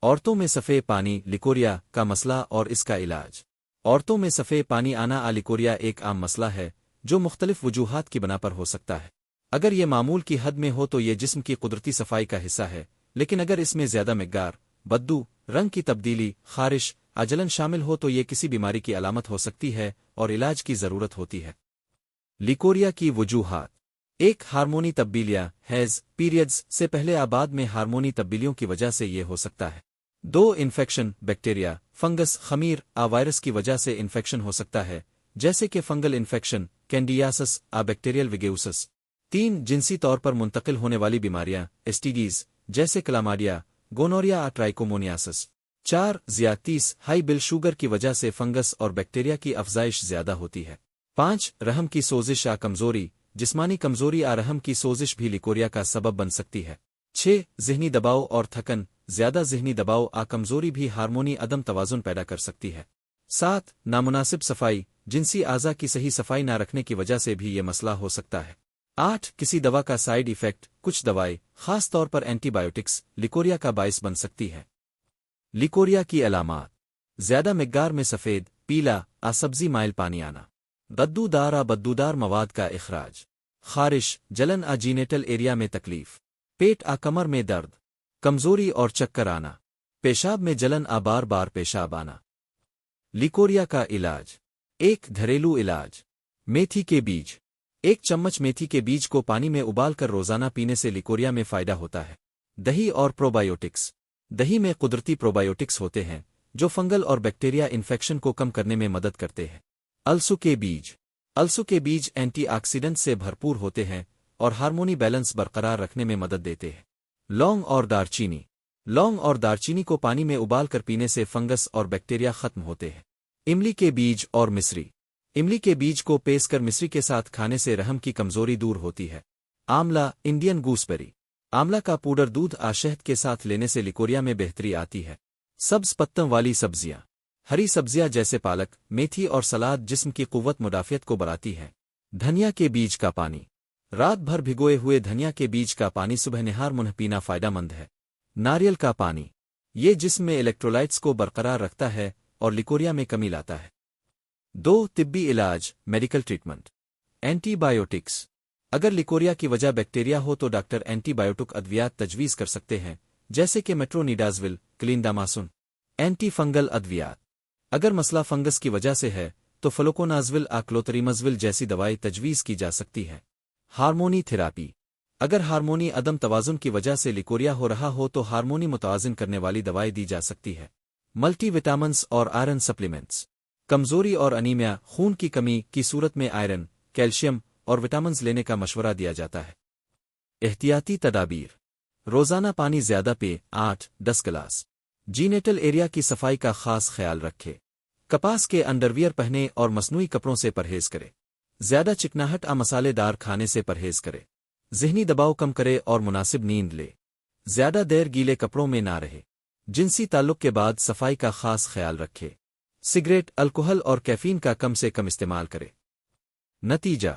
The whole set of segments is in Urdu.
عورتوں میں سفید پانی لیکوریا کا مسئلہ اور اس کا علاج۔ عورتوں میں سفید پانی آنا لیکوریا ایک عام مسئلہ ہے جو مختلف وجوہات کی بنا پر ہو سکتا ہے۔ اگر یہ معمول کی حد میں ہو تو یہ جسم کی قدرتی صفائی کا حصہ ہے، لیکن اگر اس میں زیادہ مقدار، بدبو، رنگ کی تبدیلی، خارش، جلن شامل ہو تو یہ کسی بیماری کی علامت ہو سکتی ہے اور علاج کی ضرورت ہوتی ہے۔ لیکوریا کی وجوہات: ایک، ہارمونی تبدیلیاں، حیض، پیریڈز سے پہلے بعد میں ہارمونی تبدیلیوں کی وجہ سے یہ ہو سکتا ہے۔ دو، انفیکشن، بیکٹیریا، فنگس، خمیر، وائرس کی وجہ سے انفیکشن ہو سکتا ہے، جیسے کہ فنگل انفیکشن، کینڈیاسس، بیکٹیریل ویگیوسس۔ تین، جنسی طور پر منتقل ہونے والی بیماریاں، STDs، جیسے کلامائڈیا، گونوریا، ٹرائکومونیاسس۔ چار، زیادتیس، ہائی بلڈ شوگر کی وجہ سے فنگس اور بیکٹیریا کی افزائش زیادہ ہوتی ہے۔ پانچ، رحم کی سوزش کمزوری، جسمانی کمزوری رحم کی سوزش بھی لیکوریا کا سبب بن سکتی ہے۔ چھ، ذہنی دباؤ اور تھکن، زیادہ ذہنی دباؤ کمزوری بھی ہارمونی عدم توازن پیدا کر سکتی ہے۔ سات، نامناسب صفائی، جنسی اعضاء کی صحیح صفائی نہ رکھنے کی وجہ سے بھی یہ مسئلہ ہو سکتا ہے۔ آٹھ، کسی دوا کا سائیڈ ایفیکٹ، کچھ دوائیں، خاص طور پر اینٹی بائیوٹکس، لیکوریا کا باعث بن سکتی ہے۔ لیکوریا کی علامات: زیادہ مقدار میں سفید، پیلا، سبزی مائل پانی آنا، بدبودار مواد کا اخراج، خارش، جلن جینیٹل ایریا میں تکلیف، پیٹ کمر میں درد، کمزوری اور چکر آنا، پیشاب میں جلن بار بار پیشاب آنا۔ لیکوریا کا علاج: ایک، گھریلو علاج، میتھی کے بیج، 1 چمچ میتھی کے بیج کو پانی میں ابال کر روزانہ پینے سے لیکوریا میں فائدہ ہوتا ہے۔ دہی اور پروبائیوٹکس، دہی میں قدرتی پروبائیوٹکس ہوتے ہیں جو فنگل اور بیکٹیریا انفیکشن کو کم کرنے میں مدد کرتے ہیں۔ السو کے بیج، السو کے بیج اینٹی آکسیڈنٹ سے بھرپور ہوتے ہیں اور ہارمونی بیلنس برقرار رکھنے میں مدد دیتے ہیں۔ لونگ اور دارچینی، لونگ اور دارچینی کو پانی میں ابال کر پینے سے فنگس اور بیکٹیریا ختم ہوتے ہیں۔ املی کے بیج اور مصری، املی کے بیج کو پیس کر مصری کے ساتھ کھانے سے رحم کی کمزوری دور ہوتی ہے۔ آملہ، انڈین گوسبیری، آملہ کا پاؤڈر دودھ شہد کے ساتھ لینے سے لیکوریا میں بہتری آتی ہے۔ سبز پتوں والی سبزیاں، ہری سبزیاں جیسے پالک، میتھی اور سلاد جسم کی قوت مدافعت کو بڑھاتی ہیں۔ دھنیا کے بیج کا پانی، رات بھر بھگوئے ہوئے دھنیا کے بیج کا پانی صبح نہار منہ پینا فائدہ مند ہے۔ ناریل کا پانی، یہ جسم میں الیکٹرولائٹس کو برقرار رکھتا ہے اور لیکوریا میں کمی لاتا ہے۔ دو، طبی علاج، میڈیکل ٹریٹمنٹ، اینٹی بائیوٹکس، اگر لیکوریا کی وجہ بیکٹیریا ہو تو ڈاکٹر اینٹی بائیوٹک ادویات تجویز کر سکتے ہیں، جیسے کہ میٹرونیڈازول، کلینڈاماسون۔ اینٹی فنگل ادویات، اگر مسئلہ فنگس کی وجہ سے ہے تو فلوکونازول، کلوتریمازول جیسی دوائی تجویز کی جا سکتی ہے۔ ہارمونی تھراپی، اگر ہارمونی عدم توازن کی وجہ سے لیکوریا ہو رہا ہو تو ہارمونی متوازن کرنے والی دوائی دی جا سکتی ہے۔ ملٹی وٹامنس اور آئرن سپلیمنٹس، کمزوری اور انیمیا، خون کی کمی کی صورت میں آئرن، کیلشیم اور وٹامنز لینے کا مشورہ دیا جاتا ہے۔ احتیاطی تدابیر: روزانہ پانی زیادہ پی، 8-10 گلاس۔ جینیٹل ایریا کی صفائی کا خاص خیال رکھے۔ کپاس کے انڈرویئر پہنے اور مصنوعی کپڑوں سے پرہیز کرے۔ زیادہ چکناہٹ مسالے دار کھانے سے پرہیز کرے۔ ذہنی دباؤ کم کرے اور مناسب نیند لے۔ زیادہ دیر گیلے کپڑوں میں نہ رہے۔ جنسی تعلق کے بعد صفائی کا خاص خیال رکھے۔ سگریٹ، الکحل اور کیفین کا کم سے کم استعمال کرے۔ نتیجہ: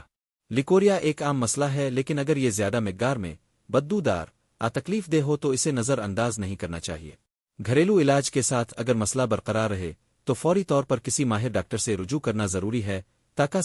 لیکوریا ایک عام مسئلہ ہے، لیکن اگر یہ زیادہ مقدار میں بدبودار تکلیف دہ ہو تو اسے نظر انداز نہیں کرنا چاہیے۔ گھریلو علاج کے ساتھ اگر مسئلہ برقرار رہے تو فوری طور پر کسی ماہر ڈاکٹر سے رجوع کرنا ضروری ہے تاکہ